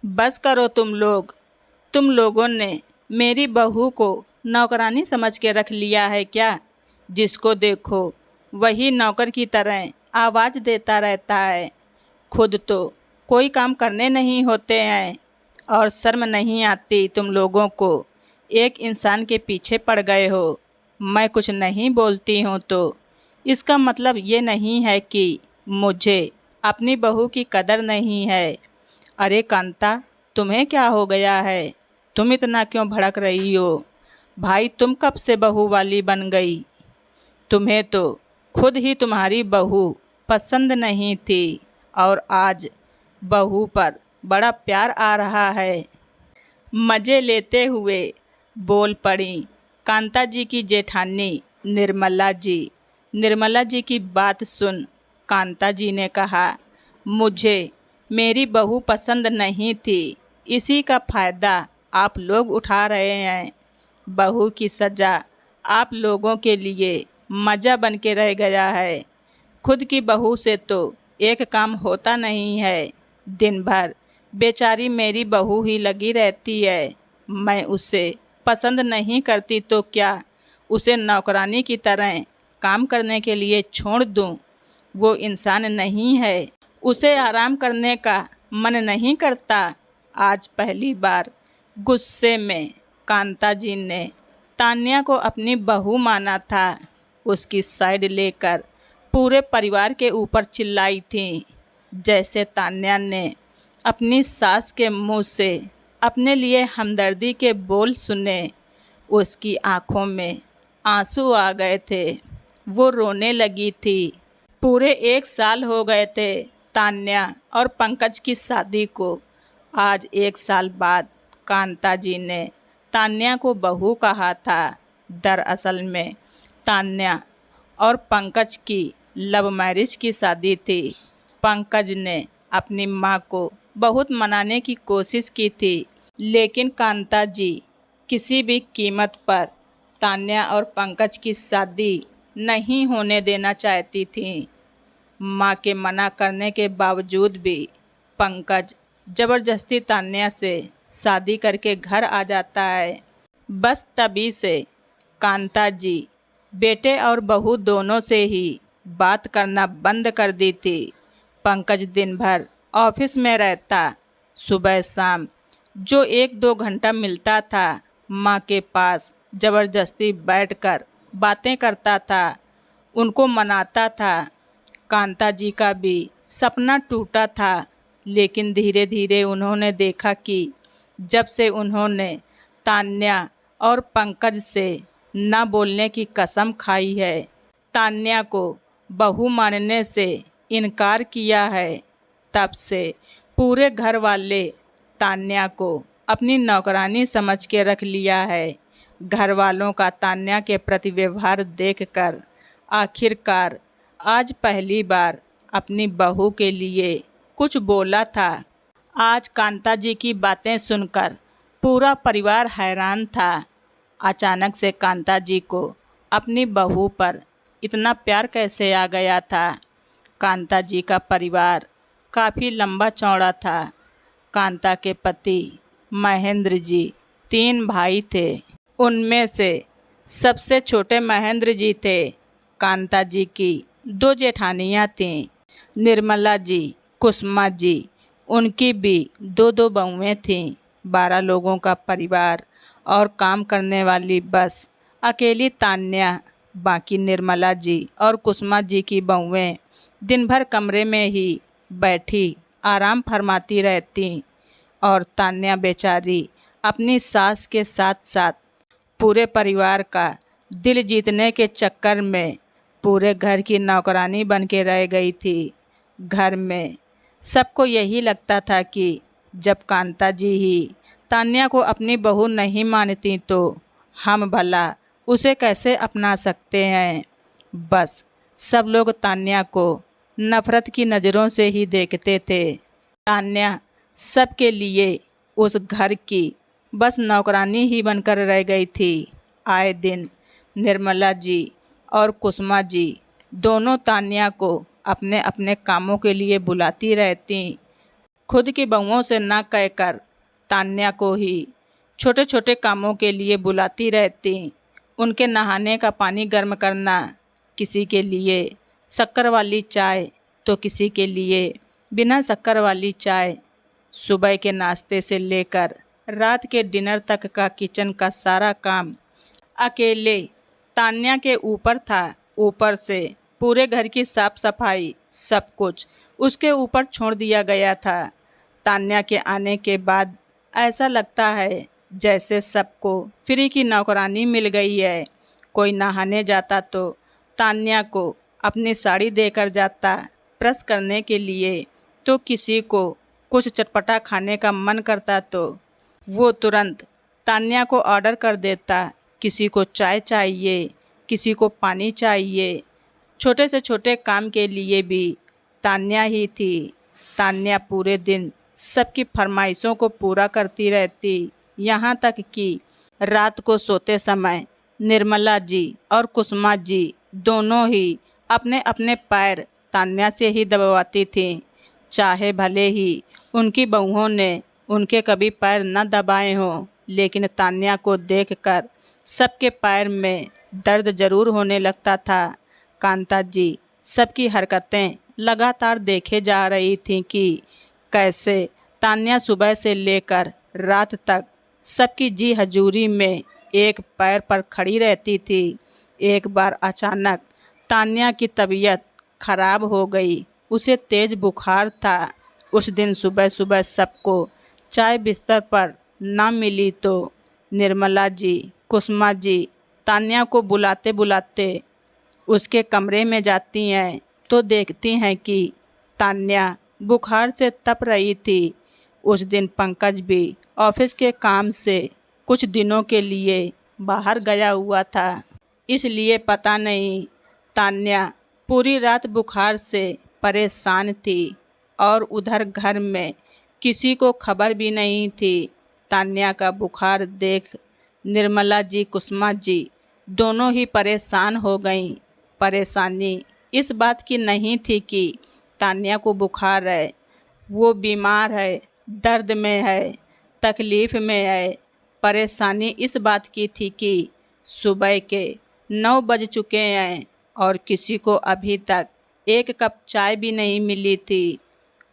बस करो तुम लोगों ने मेरी बहू को नौकरानी समझ के रख लिया है क्या। जिसको देखो वही नौकर की तरह आवाज़ देता रहता है। खुद तो कोई काम करने नहीं होते हैं और शर्म नहीं आती तुम लोगों को। एक इंसान के पीछे पड़ गए हो। मैं कुछ नहीं बोलती हूँ तो इसका मतलब ये नहीं है कि मुझे अपनी बहू की कदर नहीं है। अरे कांता, तुम्हें क्या हो गया है? तुम इतना क्यों भड़क रही हो? भाई तुम कब से बहू वाली बन गई? तुम्हें तो खुद ही तुम्हारी बहू पसंद नहीं थी और आज बहू पर बड़ा प्यार आ रहा है। मज़े लेते हुए बोल पड़ी कांता जी की जेठानी निर्मला जी। निर्मला जी की बात सुन कांता जी ने कहा, मुझे मेरी बहू पसंद नहीं थी, इसी का फ़ायदा आप लोग उठा रहे हैं। बहू की सज़ा आप लोगों के लिए मज़ा बन के रह गया है। खुद की बहू से तो एक काम होता नहीं है। दिन भर बेचारी मेरी बहू ही लगी रहती है। मैं उसे पसंद नहीं करती तो क्या उसे नौकरानी की तरह काम करने के लिए छोड़ दूं? वो इंसान नहीं है, उसे आराम करने का मन नहीं करता। आज पहली बार गुस्से में कांता जी ने तान्या को अपनी बहू माना था। उसकी साइड लेकर पूरे परिवार के ऊपर चिल्लाई थी। जैसे तान्या ने अपनी सास के मुंह से अपने लिए हमदर्दी के बोल सुने, उसकी आंखों में आंसू आ गए थे। वो रोने लगी थी। पूरे 1 साल हो गए थे तान्या और पंकज की शादी को। आज 1 साल बाद कांता जी ने तान्या को बहू कहा था। दरअसल में तान्या और पंकज की लव मैरिज की शादी थी। पंकज ने अपनी माँ को बहुत मनाने की कोशिश की थी, लेकिन कांता जी किसी भी कीमत पर तान्या और पंकज की शादी नहीं होने देना चाहती थी। माँ के मना करने के बावजूद भी पंकज ज़बरदस्ती तान्या से शादी करके घर आ जाता है। बस तभी से कांता जी बेटे और बहू दोनों से ही बात करना बंद कर दी थी। पंकज दिन भर ऑफिस में रहता। सुबह शाम जो 1-2 घंटा मिलता था माँ के पास ज़बरदस्ती बैठकर बातें करता था, उनको मनाता था। कांता जी का भी सपना टूटा था, लेकिन धीरे धीरे उन्होंने देखा कि जब से उन्होंने तान्या और पंकज से ना बोलने की कसम खाई है, तान्या को बहू मानने से इनकार किया है, तब से पूरे घर वाले तान्या को अपनी नौकरानी समझ के रख लिया है। घर वालों का तान्या के प्रति व्यवहार देखकर आखिरकार आज पहली बार अपनी बहू के लिए कुछ बोला था। आज कांता जी की बातें सुनकर पूरा परिवार हैरान था। अचानक से कांता जी को अपनी बहू पर इतना प्यार कैसे आ गया था। कांता जी का परिवार काफ़ी लंबा चौड़ा था। कांता के पति महेंद्र जी 3 भाई थे। उनमें से सबसे छोटे महेंद्र जी थे। कांता जी की 2 जेठानियाँ थीं, निर्मला जी, कुसुमा जी। उनकी भी 2-2 बहुएँ थीं। 12 लोगों का परिवार और काम करने वाली बस अकेली तान्या। बाकी निर्मला जी और कुसुमा जी की बहुएँ दिन भर कमरे में ही बैठी आराम फरमाती रहती और तान्या बेचारी अपनी सास के साथ साथ पूरे परिवार का दिल जीतने के चक्कर में पूरे घर की नौकरानी बन के रह गई थी। घर में सबको यही लगता था कि जब कांता जी ही तान्या को अपनी बहू नहीं मानती तो हम भला उसे कैसे अपना सकते हैं। बस सब लोग तान्या को नफ़रत की नज़रों से ही देखते थे। तान्या सबके लिए उस घर की बस नौकरानी ही बनकर रह गई थी। आए दिन निर्मला जी और कुसुमा जी दोनों तान्या को अपने अपने कामों के लिए बुलाती रहती खुद की बहुओं से ना कहकर तान्या को ही छोटे छोटे कामों के लिए बुलाती रहती। उनके नहाने का पानी गर्म करना, किसी के लिए शक्कर वाली चाय तो किसी के लिए बिना शक्कर वाली चाय। सुबह के नाश्ते से लेकर रात के डिनर तक का किचन का सारा काम अकेले तान्या के ऊपर था। ऊपर से पूरे घर की साफ सफाई, सब कुछ उसके ऊपर छोड़ दिया गया था। तान्या के आने के बाद ऐसा लगता है जैसे सबको फ्री की नौकरानी मिल गई है। कोई नहाने जाता तो तान्या को अपनी साड़ी देकर जाता प्रेस करने के लिए, तो किसी को कुछ चटपटा खाने का मन करता तो वो तुरंत तान्या को ऑर्डर कर देता। किसी को चाय चाहिए, किसी को पानी चाहिए। छोटे से छोटे काम के लिए भी तान्या ही थी। तान्या पूरे दिन सबकी फरमाइशों को पूरा करती रहती। यहाँ तक कि रात को सोते समय निर्मला जी और कुसुमा जी दोनों ही अपने अपने पैर तान्या से ही दबवाती थीं। चाहे भले ही उनकी बहुओं ने उनके कभी पैर न दबाए हों, लेकिन तान्या को देखकर सबके पैर में दर्द जरूर होने लगता था। कांता जी सबकी हरकतें लगातार देखे जा रही थीं कि कैसे तान्या सुबह से लेकर रात तक सबकी जी हजूरी में एक पैर पर खड़ी रहती थी। एक बार अचानक तान्या की तबीयत खराब हो गई। उसे तेज बुखार था। उस दिन सुबह सुबह सबको चाय बिस्तर पर न मिली तो निर्मला जी, कुसुमा जी तान्या को बुलाते बुलाते उसके कमरे में जाती हैं तो देखती हैं कि तान्या बुखार से तप रही थी। उस दिन पंकज भी ऑफिस के काम से कुछ दिनों के लिए बाहर गया हुआ था, इसलिए पता नहीं तान्या पूरी रात बुखार से परेशान थी और उधर घर में किसी को खबर भी नहीं थी। तान्या का बुखार देख निर्मला जी, कुसुमा जी दोनों ही परेशान हो गईं। परेशानी इस बात की नहीं थी कि तान्या को बुखार है, वो बीमार है, दर्द में है, तकलीफ़ में है। परेशानी इस बात की थी कि सुबह के 9 बज चुके हैं और किसी को अभी तक एक कप चाय भी नहीं मिली थी।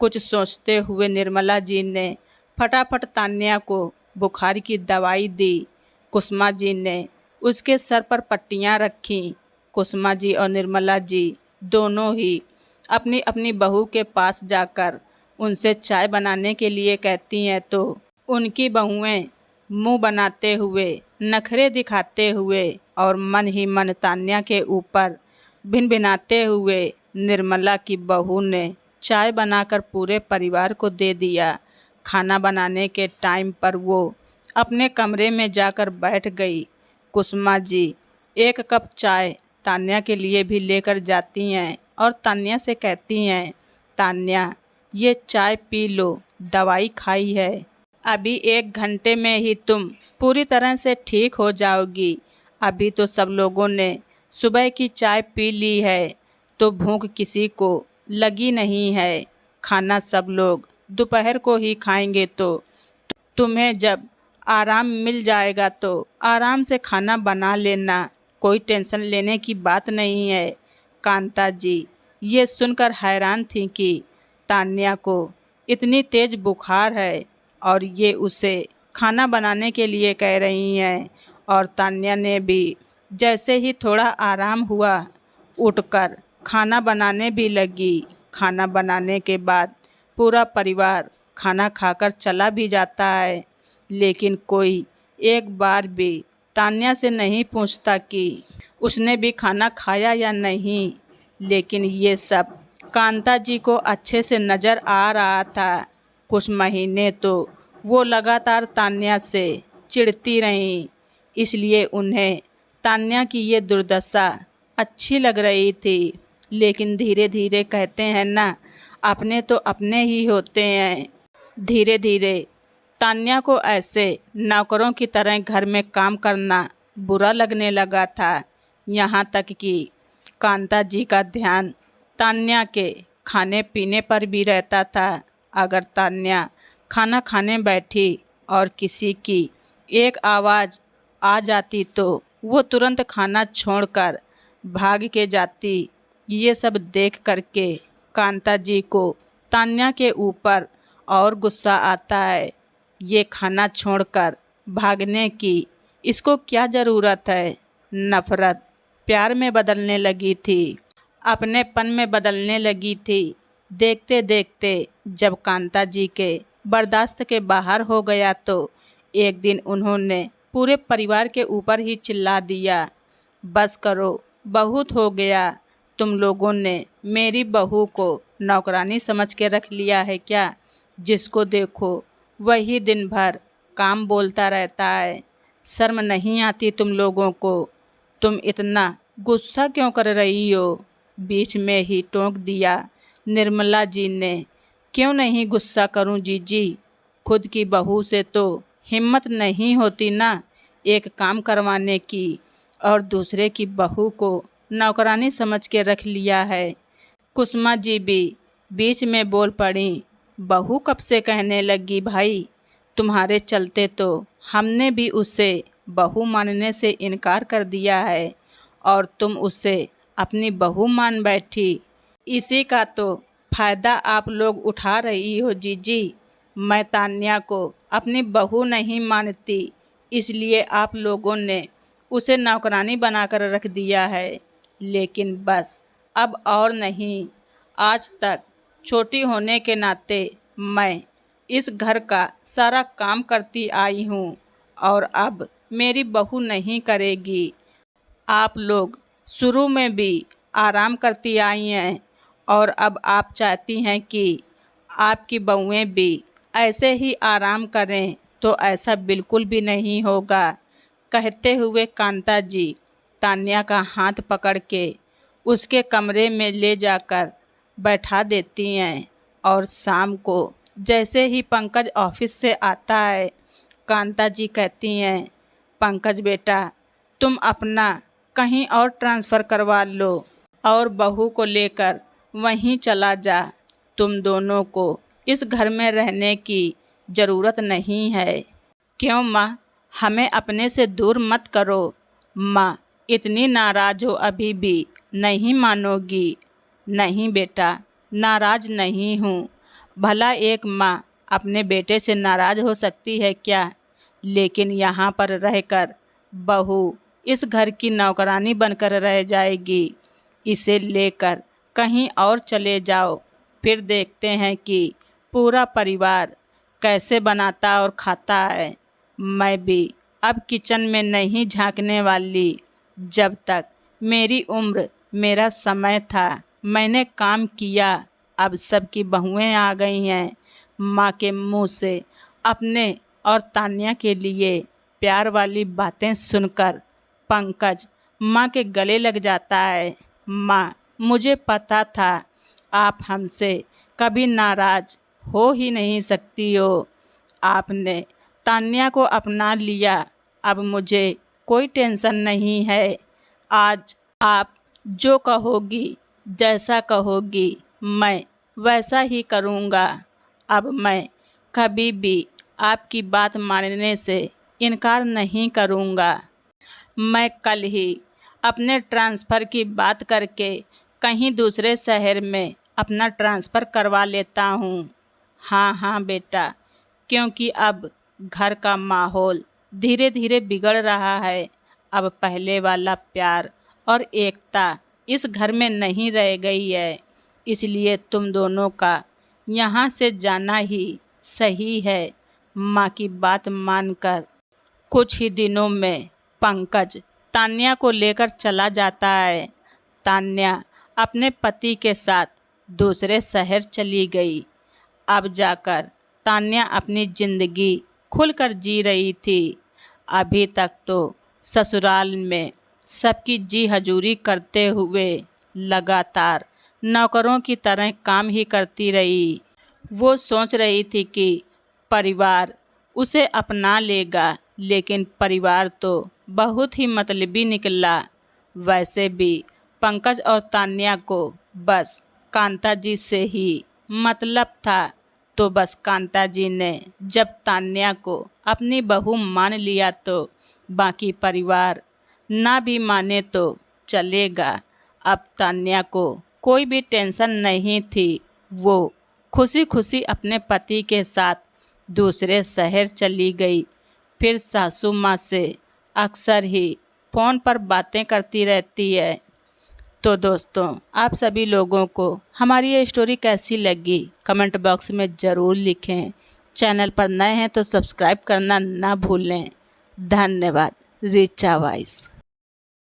कुछ सोचते हुए निर्मला जी ने फटाफट तान्या को बुखार की दवाई दी। कुसुमा जी ने उसके सर पर पट्टियाँ रखीं। कुसुमा जी और निर्मला जी दोनों ही अपनी अपनी बहू के पास जाकर उनसे चाय बनाने के लिए कहती हैं तो उनकी बहुएं मुंह बनाते हुए, नखरे दिखाते हुए और मन ही मन तान्या के ऊपर भिनभिनाते हुए निर्मला की बहू ने चाय बनाकर पूरे परिवार को दे दिया। खाना बनाने के टाइम पर वो अपने कमरे में जाकर बैठ गई। कुसुमा जी एक कप चाय तान्या के लिए भी लेकर जाती हैं और तान्या से कहती हैं, तान्या ये चाय पी लो, दवाई खाई है, अभी 1 घंटे में ही तुम पूरी तरह से ठीक हो जाओगी। अभी तो सब लोगों ने सुबह की चाय पी ली है तो भूख किसी को लगी नहीं है। खाना सब लोग दोपहर को ही खाएंगे तो तुम्हें जब आराम मिल जाएगा तो आराम से खाना बना लेना, कोई टेंशन लेने की बात नहीं है। कांता जी ये सुनकर हैरान थी कि तान्या को इतनी तेज बुखार है और ये उसे खाना बनाने के लिए कह रही हैं। और तान्या ने भी जैसे ही थोड़ा आराम हुआ उठकर खाना बनाने भी लगी। खाना बनाने के बाद पूरा परिवार खाना खाकर चला भी जाता है, लेकिन कोई एक बार भी तान्या से नहीं पूछता कि उसने भी खाना खाया या नहीं। लेकिन ये सब कांता जी को अच्छे से नज़र आ रहा था। कुछ महीने तो वो लगातार तान्या से चिढ़ती रहीं, इसलिए उन्हें तान्या की ये दुर्दशा अच्छी लग रही थी। लेकिन धीरे धीरे कहते हैं ना, अपने तो अपने ही होते हैं। धीरे धीरे तान्या को ऐसे नौकरों की तरह घर में काम करना बुरा लगने लगा था। यहाँ तक कि कांता जी का ध्यान तान्या के खाने पीने पर भी रहता था। अगर तान्या खाना खाने बैठी और किसी की एक आवाज़ आ जाती तो वो तुरंत खाना छोड़कर भाग के जाती। ये सब देख करके कांता जी को तान्या के ऊपर और गुस्सा आता है। ये खाना छोड़कर भागने की इसको क्या ज़रूरत है। नफ़रत प्यार में बदलने लगी थी, अपनेपन में बदलने लगी थी। देखते देखते जब कांता जी के बर्दाश्त के बाहर हो गया तो एक दिन उन्होंने पूरे परिवार के ऊपर ही चिल्ला दिया, बस करो, बहुत हो गया। तुम लोगों ने मेरी बहू को नौकरानी समझ के रख लिया है क्या? जिसको देखो वही दिन भर काम बोलता रहता है। शर्म नहीं आती तुम लोगों को? तुम इतना गुस्सा क्यों कर रही हो? बीच में ही टोक दिया निर्मला जी ने। क्यों नहीं गुस्सा करूं जीजी? खुद की बहू से तो हिम्मत नहीं होती ना एक काम करवाने की, और दूसरे की बहू को नौकरानी समझ के रख लिया है। कुसुमा जी भी बीच में बोल पड़ी, बहू कब से कहने लगी भाई? तुम्हारे चलते तो हमने भी उसे बहू मानने से इनकार कर दिया है और तुम उसे अपनी बहू मान बैठी। इसी का तो फायदा आप लोग उठा रही हो जीजी। मैं तान्या को अपनी बहू नहीं मानती, इसलिए आप लोगों ने उसे नौकरानी बनाकर रख दिया है। लेकिन बस अब और नहीं, आज तक छोटी होने के नाते मैं इस घर का सारा काम करती आई हूँ और अब मेरी बहू नहीं करेगी। आप लोग शुरू में भी आराम करती आई हैं और अब आप चाहती हैं कि आपकी बहुएं भी ऐसे ही आराम करें, तो ऐसा बिल्कुल भी नहीं होगा। कहते हुए कांता जी तान्या का हाथ पकड़ के उसके कमरे में ले जाकर बैठा देती हैं और शाम को जैसे ही पंकज ऑफिस से आता है, कांता जी कहती हैं, पंकज बेटा, तुम अपना कहीं और ट्रांसफ़र करवा लो और बहू को लेकर वहीं चला जा। तुम दोनों को इस घर में रहने की ज़रूरत नहीं है। क्यों माँ, हमें अपने से दूर मत करो। माँ इतनी नाराज़ हो अभी भी नहीं मानोगी? नहीं बेटा, नाराज़ नहीं हूँ। भला एक माँ अपने बेटे से नाराज़ हो सकती है क्या? लेकिन यहाँ पर रहकर बहू इस घर की नौकरानी बनकर रह जाएगी। इसे लेकर कहीं और चले जाओ, फिर देखते हैं कि पूरा परिवार कैसे बनाता और खाता है। मैं भी अब किचन में नहीं झांकने वाली। जब तक मेरी उम्र, मेरा समय था, मैंने काम किया। अब सबकी बहुएं आ गई हैं। माँ के मुंह से अपने और तान्या के लिए प्यार वाली बातें सुनकर पंकज माँ के गले लग जाता है। माँ, मुझे पता था आप हमसे कभी नाराज़ हो ही नहीं सकती हो। आपने तान्या को अपना लिया, अब मुझे कोई टेंशन नहीं है। आज आप जो कहोगी, जैसा कहोगी, मैं वैसा ही करूँगा। अब मैं कभी भी आपकी बात मानने से इनकार नहीं करूँगा। मैं कल ही अपने ट्रांसफ़र की बात करके कहीं दूसरे शहर में अपना ट्रांसफ़र करवा लेता हूँ। हाँ हाँ बेटा, क्योंकि अब घर का माहौल धीरे धीरे बिगड़ रहा है। अब पहले वाला प्यार और एकता इस घर में नहीं रह गई है, इसलिए तुम दोनों का यहाँ से जाना ही सही है। माँ की बात मानकर कुछ ही दिनों में पंकज तान्या को लेकर चला जाता है। तान्या अपने पति के साथ दूसरे शहर चली गई। अब जाकर तान्या अपनी ज़िंदगी खुलकर जी रही थी। अभी तक तो ससुराल में सबकी जी हजूरी करते हुए लगातार नौकरों की तरह काम ही करती रही। वो सोच रही थी कि परिवार उसे अपना लेगा, लेकिन परिवार तो बहुत ही मतलबी निकला। वैसे भी पंकज और तान्या को बस कांता जी से ही मतलब था, तो बस कांता जी ने जब तान्या को अपनी बहू मान लिया तो बाकी परिवार ना भी माने तो चलेगा। अब तान्या को कोई भी टेंशन नहीं थी। वो खुशी खुशी अपने पति के साथ दूसरे शहर चली गई। फिर सासू माँ से अक्सर ही फ़ोन पर बातें करती रहती है। तो दोस्तों, आप सभी लोगों को हमारी ये स्टोरी कैसी लगी कमेंट बॉक्स में ज़रूर लिखें। चैनल पर नए हैं तो सब्सक्राइब करना ना भूलें। धन्यवाद। रिचा वॉइस।